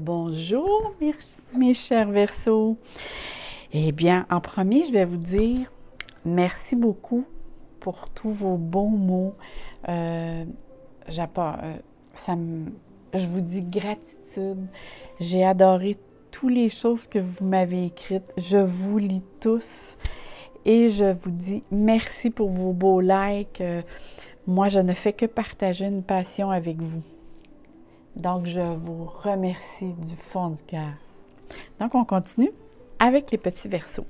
Bonjour mes chers Verseaux. Eh bien, en premier, je vais vous dire merci beaucoup pour tous vos bons mots. J'apporte, je vous dis gratitude. J'ai adoré toutes les choses que vous m'avez écrites. Je vous lis tous et je vous dis merci pour vos beaux likes. Moi, je ne fais que partager une passion avec vous. Donc, je vous remercie du fond du cœur. Donc, on continue avec les petits Verseaux.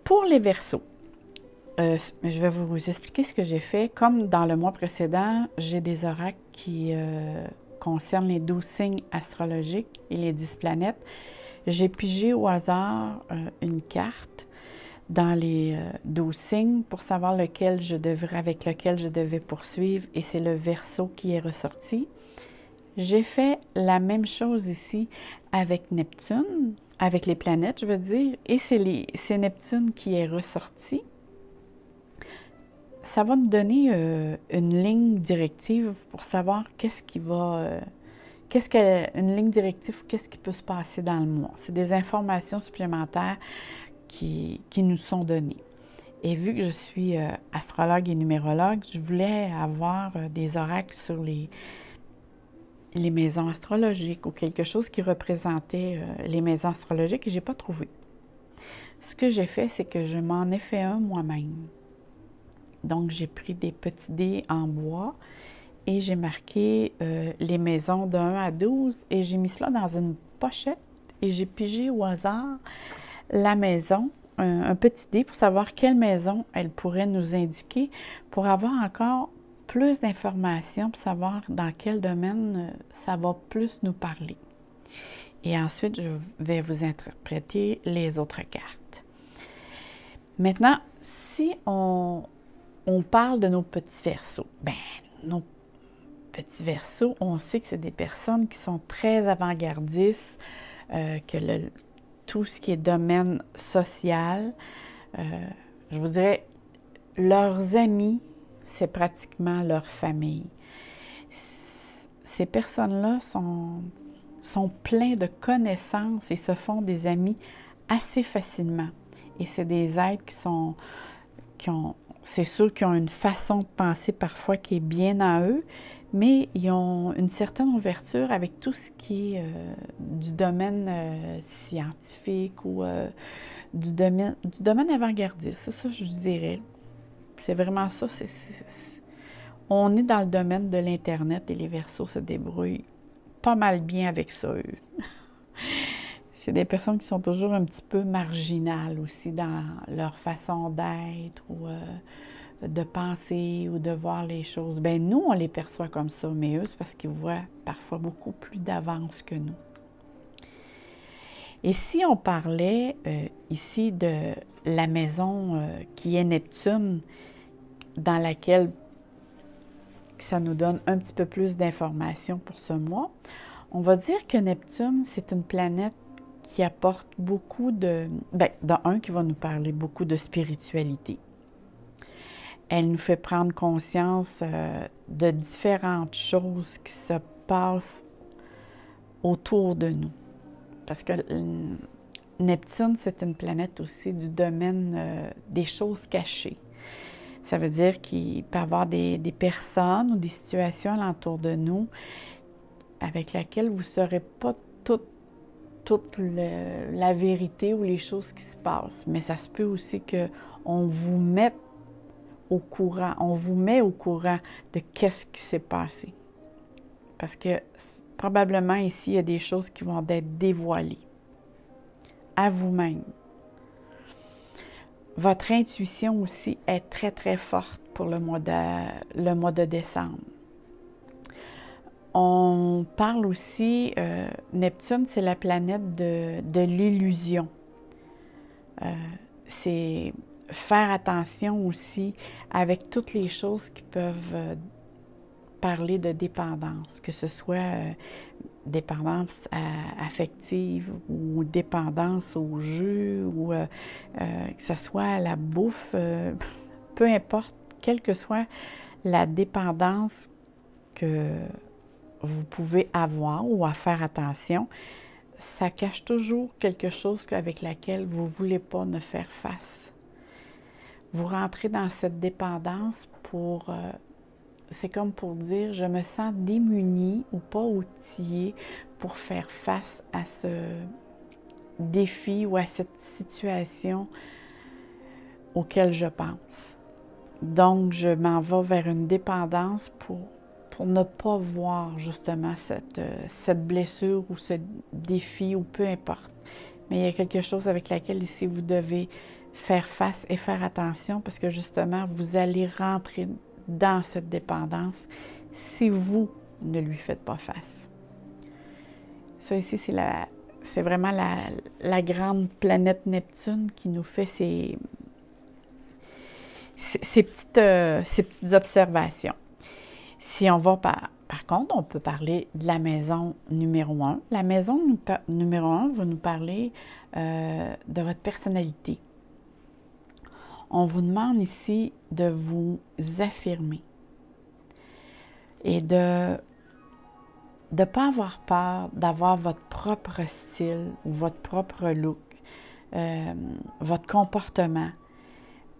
Pour les Verseaux, je vais vous expliquer ce que j'ai fait. Comme dans le mois précédent, j'ai des oracles qui concernent les 12 signes astrologiques et les 10 planètes. J'ai pigé au hasard une carte dans les 12 signes pour savoir avec lequel je devais poursuivre, et c'est le Verseau qui est ressorti. J'ai fait la même chose ici avec Neptune, avec les planètes, je veux dire, et c'est Neptune qui est ressorti. Ça va nous donner une ligne directive pour savoir une ligne directive, qu'est-ce qui peut se passer dans le mois. C'est des informations supplémentaires qui nous sont données. Et vu que je suis astrologue et numérologue, je voulais avoir des oracles sur les maisons astrologiques ou quelque chose qui représentait les maisons astrologiques, et je n'ai pas trouvé. Ce que j'ai fait, c'est que je m'en ai fait un moi-même. Donc, j'ai pris des petits dés en bois et j'ai marqué les maisons de 1 à 12 et j'ai mis cela dans une pochette et j'ai pigé au hasard la maison, un petit dé pour savoir quelle maison elle pourrait nous indiquer, pour avoir encore plus d'informations, pour savoir dans quel domaine ça va plus nous parler. Et ensuite, je vais vous interpréter les autres cartes. Maintenant, si on parle de nos petits Verseaux, nos petits Verseaux, on sait que c'est des personnes qui sont très avant-gardistes, tout ce qui est domaine social, je vous dirais, leurs amis, c'est pratiquement leur famille. Ces personnes-là sont pleins de connaissances et se font des amis assez facilement. Et c'est des êtres c'est sûr qu'ils ont une façon de penser parfois qui est bien à eux, mais ils ont une certaine ouverture avec tout ce qui est du domaine scientifique ou du domaine avant-gardiste. C'est ça, je dirais. C'est vraiment ça. On est dans le domaine de l'Internet et les Verseaux se débrouillent pas mal bien avec ça, eux. C'est des personnes qui sont toujours un petit peu marginales aussi dans leur façon d'être ou de penser ou de voir les choses. Nous, on les perçoit comme ça, mais eux, c'est parce qu'ils voient parfois beaucoup plus d'avance que nous. Et si on parlait ici de la maison qui est Neptune, dans laquelle ça nous donne un petit peu plus d'informations pour ce mois, on va dire que Neptune, c'est une planète qui apporte beaucoup qui va nous parler beaucoup de spiritualité. Elle nous fait prendre conscience de différentes choses qui se passent autour de nous. Parce que Neptune, c'est une planète aussi du domaine des choses cachées. Ça veut dire qu'il peut y avoir des personnes ou des situations alentour de nous avec lesquelles vous ne saurez pas toute la vérité ou les choses qui se passent. Mais ça se peut aussi qu'on vous mette au courant, de qu'est-ce qui s'est passé. Parce que probablement ici, il y a des choses qui vont être dévoilées à vous-même. Votre intuition aussi est très, très forte pour le mois de décembre. On parle aussi, Neptune, c'est la planète de l'illusion. C'est faire attention aussi avec toutes les choses qui peuvent parler de dépendance, que ce soit dépendance affective ou dépendance au jeu ou que ce soit à la bouffe, peu importe, quelle que soit la dépendance vous pouvez avoir ou à faire attention, ça cache toujours quelque chose avec laquelle vous ne voulez pas ne faire face. Vous rentrez dans cette dépendance pour, c'est comme pour dire, je me sens démunie ou pas outillée pour faire face à ce défi ou à cette situation auquel je pense. Donc, je m'en vais vers une dépendance pour ne pas voir justement cette blessure ou ce défi ou peu importe. Mais il y a quelque chose avec laquelle ici vous devez faire face et faire attention parce que justement, vous allez rentrer dans cette dépendance si vous ne lui faites pas face. Ça ici, c'est vraiment la grande planète Neptune qui nous fait ces petites observations. Si on va par contre, on peut parler de la maison numéro 1. La maison numéro 1 va nous parler de votre personnalité. On vous demande ici de vous affirmer et de ne pas avoir peur d'avoir votre propre style ou votre propre look, votre comportement.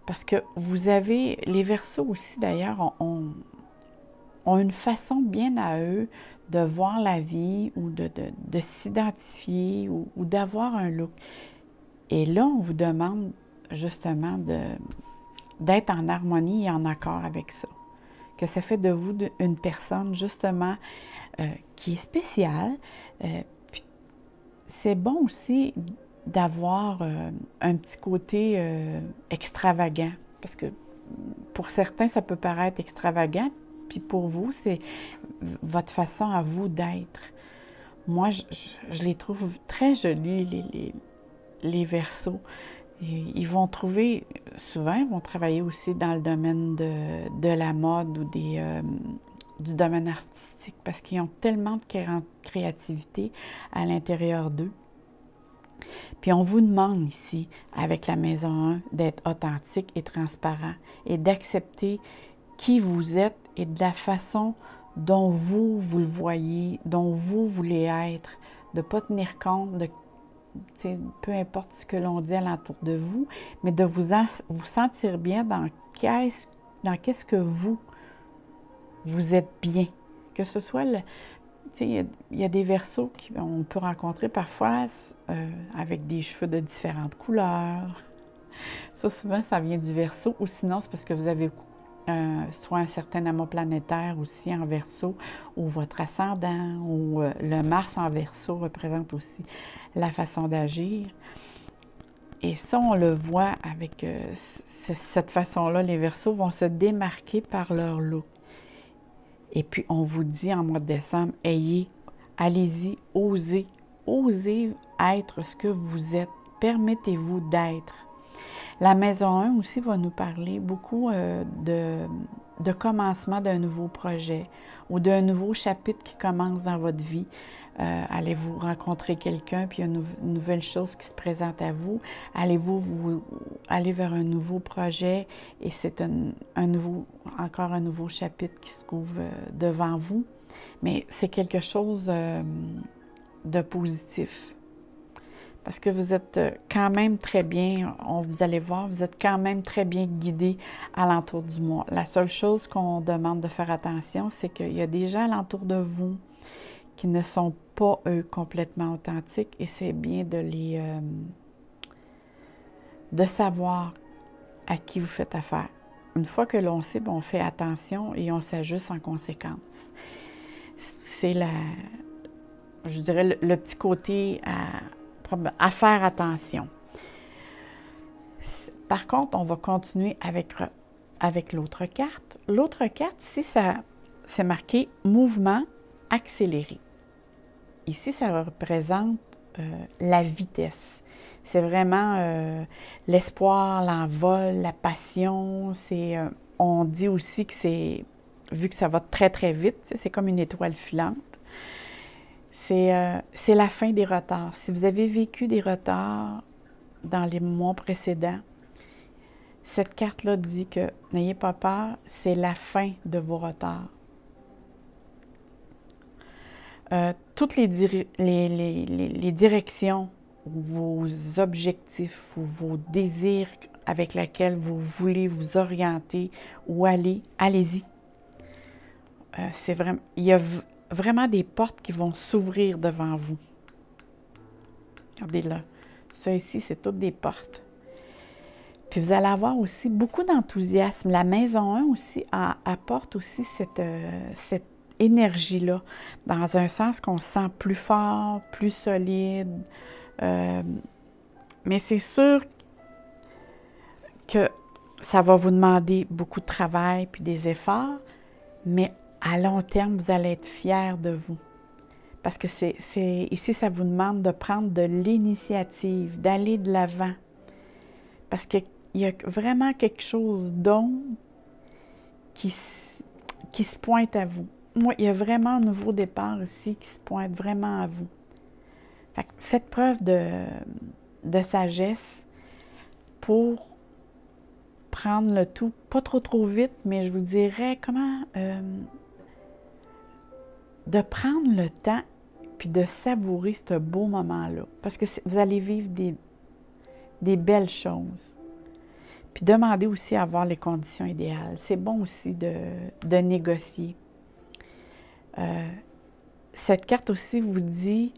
Parce que vous avez, les Verseaux aussi d'ailleurs, ont une façon bien à eux de voir la vie ou de s'identifier ou d'avoir un look. Et là, on vous demande justement d'être en harmonie et en accord avec ça. Que ça fait de vous une personne justement qui est spéciale. Puis c'est bon aussi d'avoir un petit côté extravagant. Parce que pour certains, ça peut paraître extravagant. Puis pour vous, c'est votre façon à vous d'être. Moi, je les trouve très jolis, les Verseaux. Ils vont trouver, souvent, ils vont travailler aussi dans le domaine de la mode ou du domaine artistique parce qu'ils ont tellement de créativité à l'intérieur d'eux. Puis on vous demande ici, avec la maison 1, d'être authentique et transparent et d'accepter qui vous êtes et de la façon dont vous le voyez, dont vous voulez être, de ne pas tenir compte de peu importe ce que l'on dit alentour de vous, mais de vous sentir bien dans qu'est-ce que vous êtes bien. Que ce soit, il y a des Verseaux qu'on peut rencontrer parfois avec des cheveux de différentes couleurs. Ça, souvent, ça vient du Verseau, ou sinon, c'est parce que vous avez soit un certain amas planétaire aussi en Verseau, ou votre ascendant, ou le Mars en Verseau représente aussi la façon d'agir. Et ça, on le voit avec cette façon-là. Les Verseaux vont se démarquer par leur look. Et puis, on vous dit en mois de décembre, allez-y, osez être ce que vous êtes. Permettez-vous d'être. La maison 1 aussi va nous parler beaucoup de commencement d'un nouveau projet ou d'un nouveau chapitre qui commence dans votre vie. Allez-vous rencontrer quelqu'un, puis il y a une nouvelle chose qui se présente à vous. Allez-vous aller vers un nouveau projet et c'est encore un nouveau chapitre qui se trouve devant vous. Mais c'est quelque chose de positif. Parce que vous êtes quand même très bien, vous allez voir, vous êtes quand même très bien guidé alentour du mois. La seule chose qu'on demande de faire attention, c'est qu'il y a des gens alentour de vous qui ne sont pas, eux, complètement authentiques et c'est bien de savoir à qui vous faites affaire. Une fois que l'on sait, on fait attention et on s'ajuste en conséquence. C'est je dirais, le petit côté à faire attention. Par contre, on va continuer avec l'autre carte. L'autre carte, ici, c'est marqué « Mouvement accéléré ». Ici, ça représente la vitesse. C'est vraiment l'espoir, l'envol, la passion. On dit aussi que vu que ça va très, très vite, c'est comme une étoile filante. C'est la fin des retards. Si vous avez vécu des retards dans les mois précédents, cette carte-là dit que n'ayez pas peur, c'est la fin de vos retards. toutes les directions, vos objectifs ou vos désirs avec lesquels vous voulez vous orienter ou aller, allez-y. C'est vraiment, il y a vraiment des portes qui vont s'ouvrir devant vous. Regardez là. Ça ici, c'est toutes des portes. Puis vous allez avoir aussi beaucoup d'enthousiasme. La maison 1 aussi apporte aussi cette énergie-là, dans un sens qu'on se sent plus fort, plus solide. Mais c'est sûr que ça va vous demander beaucoup de travail puis des efforts, mais à long terme, vous allez être fiers de vous. Parce que ici, ça vous demande de prendre de l'initiative, d'aller de l'avant. Parce qu'il y a vraiment quelque chose d'autre qui se pointe à vous. Moi, il y a vraiment un nouveau départ ici qui se pointe vraiment à vous. Fait que faites preuve de sagesse pour prendre le tout, pas trop vite, mais je vous dirais comment de prendre le temps puis de savourer ce beau moment-là. Parce que vous allez vivre des belles choses. Puis demandez aussi à avoir les conditions idéales. C'est bon aussi de négocier. Cette carte aussi vous dit,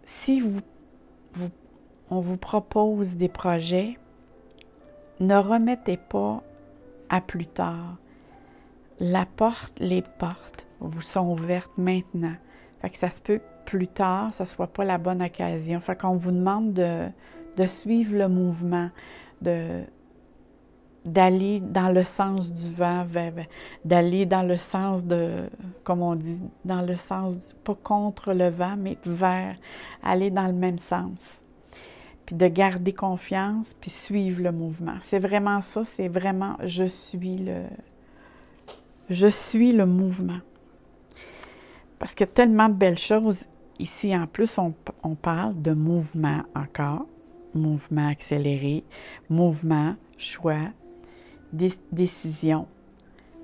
si on vous propose des projets, ne remettez pas à plus tard. Les portes vous sont ouvertes maintenant. Fait que ça se peut que plus tard, ça ne soit pas la bonne occasion. Fait qu'on vous demande de suivre le mouvement, d'aller dans le sens du vent, d'aller dans le sens comme on dit, dans le sens, pas contre le vent, mais vers, aller dans le même sens. Puis de garder confiance, puis suivre le mouvement. C'est vraiment ça, c'est vraiment je suis le mouvement. Parce qu'il y a tellement de belles choses. Ici, en plus, on parle de mouvement encore, mouvement accéléré, mouvement, choix, décision.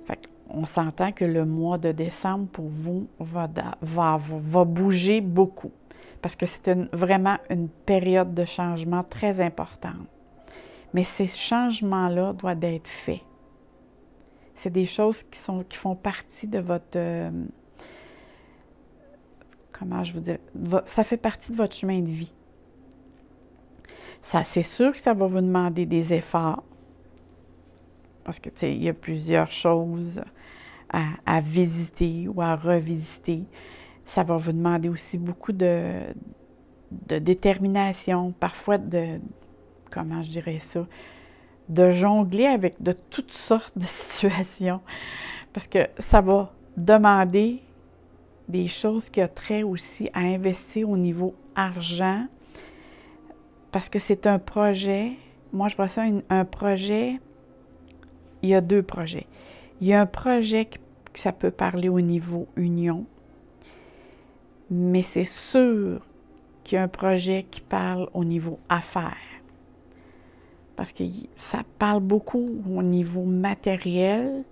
Fait qu'on s'entend que le mois de décembre, pour vous, va bouger beaucoup. Parce que c'est vraiment une période de changement très importante. Mais ces changements-là doivent être faits. C'est des choses qui font partie de votre... comment je vous dis? Ça fait partie de votre chemin de vie. C'est sûr que ça va vous demander des efforts. Parce que, tu sais, il y a plusieurs choses à visiter ou à revisiter. Ça va vous demander aussi beaucoup de détermination, parfois comment je dirais ça, de jongler avec de toutes sortes de situations. Parce que ça va demander des choses qui ont trait aussi à investir au niveau argent. Parce que c'est un projet, moi je vois ça, un projet, il y a deux projets. Il y a un projet que ça peut parler au niveau union, mais c'est sûr qu'il y a un projet qui parle au niveau affaires. Parce que ça parle beaucoup au niveau matériel,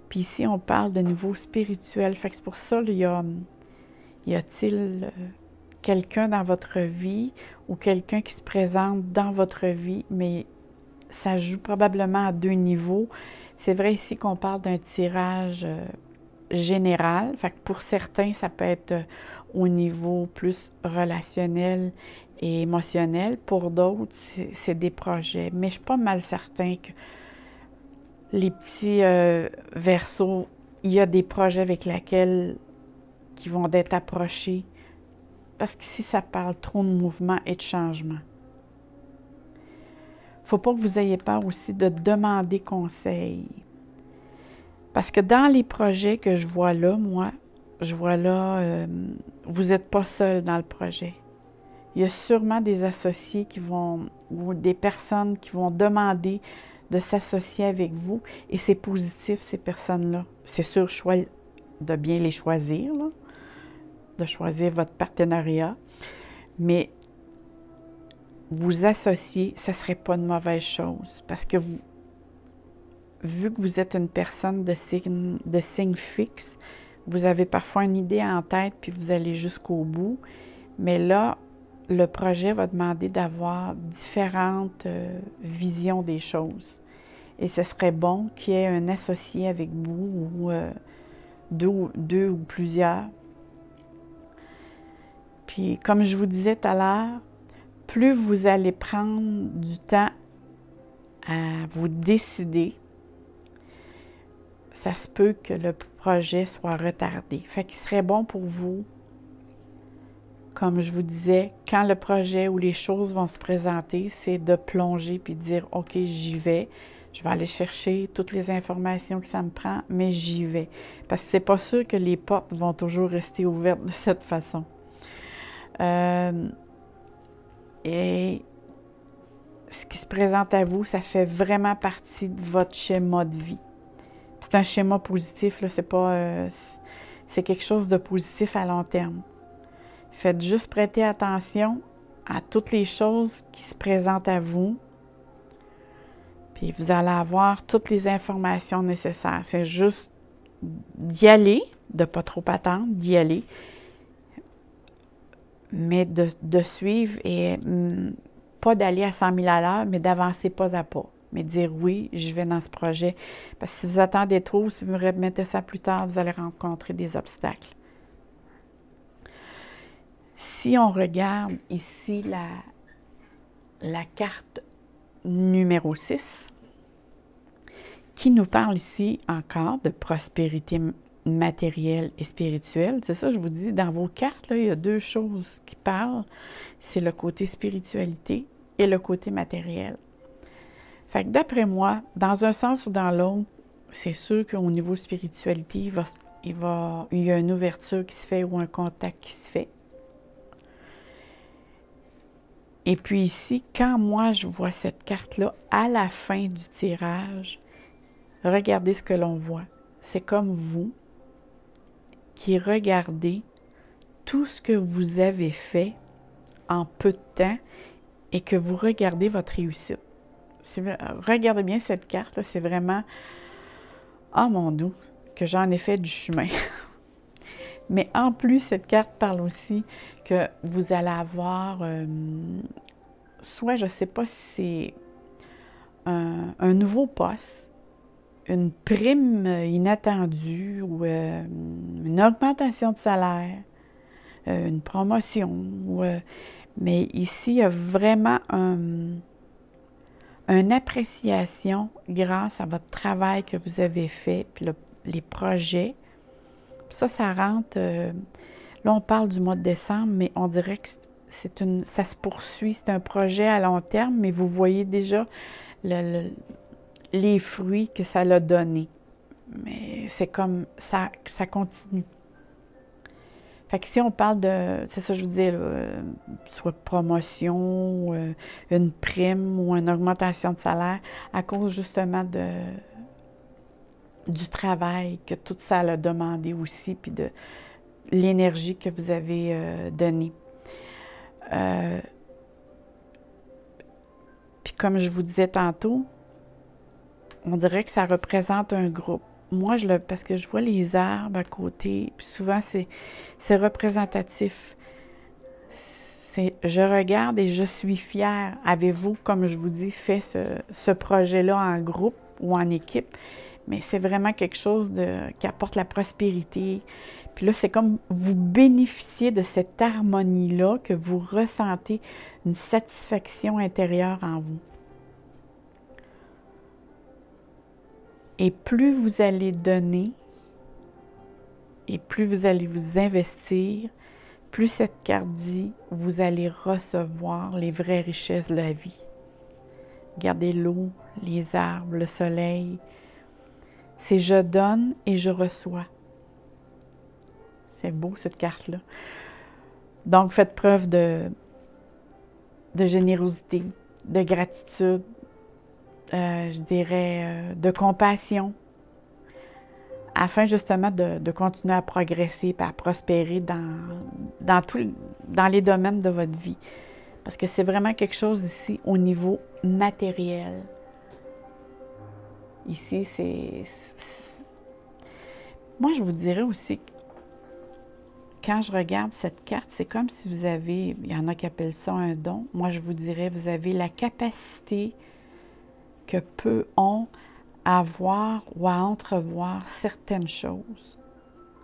puis ici on parle de niveau spirituel. Fait que c'est pour ça, y a-t-il quelqu'un dans votre vie ou quelqu'un qui se présente dans votre vie, mais ça joue probablement à deux niveaux. C'est vrai ici qu'on parle d'un tirage général. Fait que pour certains, ça peut être au niveau plus relationnel et émotionnel. Pour d'autres, c'est des projets. Mais je suis pas mal certain que les petits Verseaux, il y a des projets avec lesquels qui vont être approchés. Parce qu'ici, ça parle trop de mouvement et de changement. Il ne faut pas que vous ayez peur aussi de demander conseil. Parce que dans les projets que je vois là, moi, je vois là, vous n'êtes pas seul dans le projet. Il y a sûrement des associés ou des personnes qui vont demander de s'associer avec vous. Et c'est positif, ces personnes-là. C'est sûr, de bien les choisir, là, de choisir votre partenariat. Mais vous associer, ce ne serait pas une mauvaise chose. Parce que vu que vous êtes une personne de signe fixe, vous avez parfois une idée en tête, puis vous allez jusqu'au bout. Mais là, le projet va demander d'avoir différentes visions des choses. Et ce serait bon qu'il y ait un associé avec vous, ou deux ou plusieurs. Puis, comme je vous disais tout à l'heure, plus vous allez prendre du temps à vous décider, ça se peut que le projet soit retardé. Fait qu'il serait bon pour vous, comme je vous disais, quand le projet ou les choses vont se présenter, c'est de plonger puis de dire « OK, j'y vais. Je vais aller chercher toutes les informations que ça me prend, mais j'y vais. » Parce que c'est pas sûr que les portes vont toujours rester ouvertes de cette façon. Et ce qui se présente à vous, ça fait vraiment partie de votre schéma de vie. C'est un schéma positif, là, c'est pas... c'est quelque chose de positif à long terme. Faites juste prêter attention à toutes les choses qui se présentent à vous, puis vous allez avoir toutes les informations nécessaires. C'est juste d'y aller, de ne pas trop attendre, d'y aller, mais de suivre et pas d'aller à 100 000 à l'heure, mais d'avancer pas à pas. Mais dire oui, je vais dans ce projet. Parce que si vous attendez trop, si vous remettez ça plus tard, vous allez rencontrer des obstacles. Si on regarde ici la carte numéro 6, qui nous parle ici encore de prospérité matérielle et spirituelle. C'est ça, je vous dis, dans vos cartes, là, il y a deux choses qui parlent. C'est le côté spiritualité et le côté matériel. Fait que d'après moi, dans un sens ou dans l'autre, c'est sûr qu'au niveau spiritualité, il y a une ouverture qui se fait ou un contact qui se fait. Et puis ici, quand moi je vois cette carte-là, à la fin du tirage, regardez ce que l'on voit. C'est comme vous qui regardez tout ce que vous avez fait en peu de temps et que vous regardez votre réussite. Regardez bien cette carte, c'est vraiment « Oh mon Dieu, que j'en ai fait du chemin! » Mais en plus, cette carte parle aussi que vous allez avoir, soit je ne sais pas si c'est un nouveau poste, une prime inattendue ou une augmentation de salaire, une promotion. Mais ici, il y a vraiment une appréciation grâce à votre travail que vous avez fait, puis les projets. Ça rentre, là on parle du mois de décembre, mais on dirait que ça se poursuit, c'est un projet à long terme, mais vous voyez déjà les fruits que ça l'a donné. Mais c'est comme, ça continue. Fait que si on parle de, c'est ça que je vous disais, là, soit promotion, une prime ou une augmentation de salaire, à cause justement du travail que tout ça a demandé aussi, puis de l'énergie que vous avez donnée. Puis comme je vous disais tantôt, on dirait que ça représente un groupe. Moi, parce que je vois les arbres à côté, puis souvent c'est représentatif. Je regarde et je suis fière. Avez-vous, comme je vous dis, fait ce projet-là en groupe ou en équipe? Mais c'est vraiment quelque chose qui apporte la prospérité. Puis là, c'est comme vous bénéficiez de cette harmonie-là, que vous ressentez une satisfaction intérieure en vous. Et plus vous allez donner, et plus vous allez vous investir, plus cette carte dit, vous allez recevoir les vraies richesses de la vie. Regardez l'eau, les arbres, le soleil. C'est « je donne et je reçois ». C'est beau, cette carte-là. Donc, faites preuve de générosité, de gratitude, je dirais, de compassion, afin justement de continuer à progresser et à prospérer dans les domaines de votre vie. Parce que c'est vraiment quelque chose ici au niveau matériel. Ici, moi, je vous dirais aussi quand je regarde cette carte, c'est comme si vous avez, il y en a qui appellent ça un don. Moi, je vous dirais, vous avez la capacité que peu ont à voir ou à entrevoir certaines choses.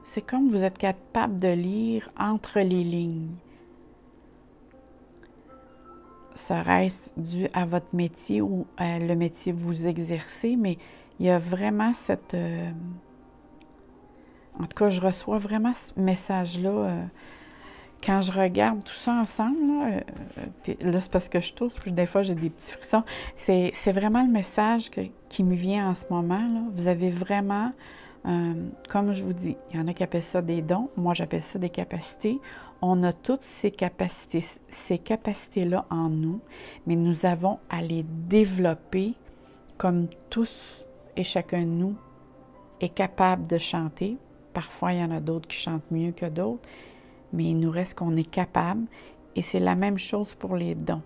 C'est comme vous êtes capable de lire entre les lignes. Serait-ce dû à votre métier ou à le métier que vous exercez, mais il y a vraiment cette... en tout cas, je reçois vraiment ce message-là quand je regarde tout ça ensemble. Puis là c'est parce que je tousse, puis des fois j'ai des petits frissons. C'est vraiment le message qui me vient en ce moment, là. Vous avez vraiment, comme je vous dis, il y en a qui appellent ça des dons, moi j'appelle ça des capacités. On a toutes ces capacités-là en nous, mais nous avons à les développer comme tous et chacun de nous est capable de chanter. Parfois, il y en a d'autres qui chantent mieux que d'autres, mais il nous reste qu'on est capable. Et c'est la même chose pour les dons.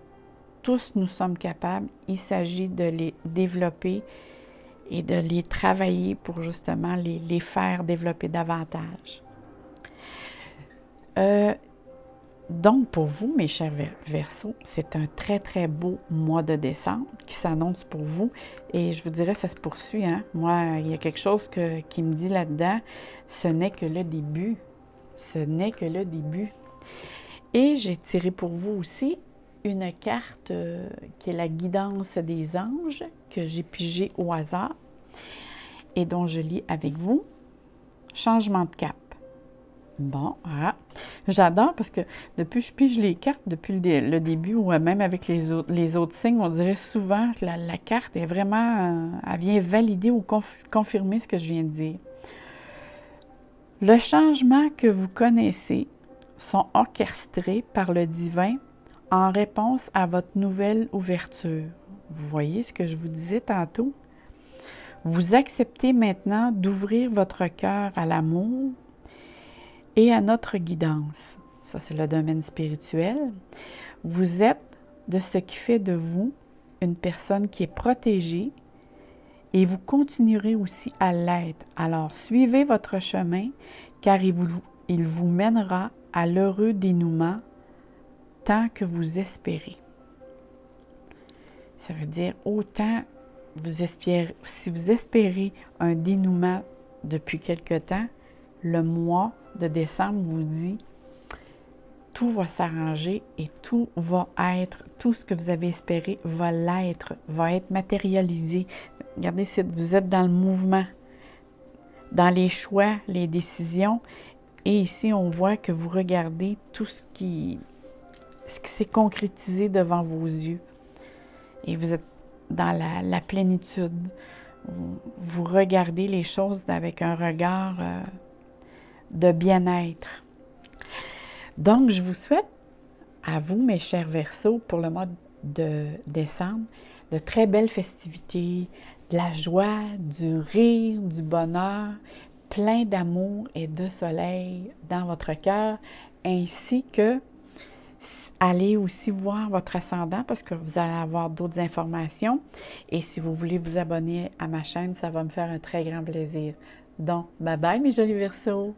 Tous nous sommes capables. Il s'agit de les développer et de les travailler pour justement les faire développer davantage. Donc, pour vous, mes chers Verseaux, c'est un très, très beau mois de décembre qui s'annonce pour vous. Et je vous dirais, ça se poursuit, hein? Moi, il y a quelque chose qui me dit là-dedans, ce n'est que le début. Ce n'est que le début. Et j'ai tiré pour vous aussi une carte qui est la guidance des anges, que j'ai pigée au hasard et dont je lis avec vous. Changement de cap. Bon, ah, j'adore parce que depuis que je pige les cartes, depuis le début, ou même avec les autres signes, on dirait souvent que la carte est vraiment, elle vient valider ou confirmer ce que je viens de dire. Le changement que vous connaissez sont orchestrés par le divin en réponse à votre nouvelle ouverture. Vous voyez ce que je vous disais tantôt? Vous acceptez maintenant d'ouvrir votre cœur à l'amour et à notre guidance. Ça, c'est le domaine spirituel. Vous êtes de ce qui fait de vous une personne qui est protégée et vous continuerez aussi à l'être. Alors, suivez votre chemin car il vous mènera à l'heureux dénouement tant que vous espérez. Ça veut dire autant si vous espérez un dénouement depuis quelque temps, le mois de décembre vous dit tout va s'arranger et tout ce que vous avez espéré va être matérialisé. Regardez, vous êtes dans le mouvement, dans les choix, les décisions. Et ici, on voit que vous regardez tout ce qui s'est concrétisé devant vos yeux. Et vous êtes dans la plénitude. Vous regardez les choses avec un regard de bien-être. Donc, je vous souhaite, à vous, mes chers Verseaux, pour le mois de décembre, de très belles festivités, de la joie, du rire, du bonheur, plein d'amour et de soleil dans votre cœur, ainsi que allez aussi voir votre ascendant parce que vous allez avoir d'autres informations. Et si vous voulez vous abonner à ma chaîne, ça va me faire un très grand plaisir. Donc, bye bye mes jolis Verseaux!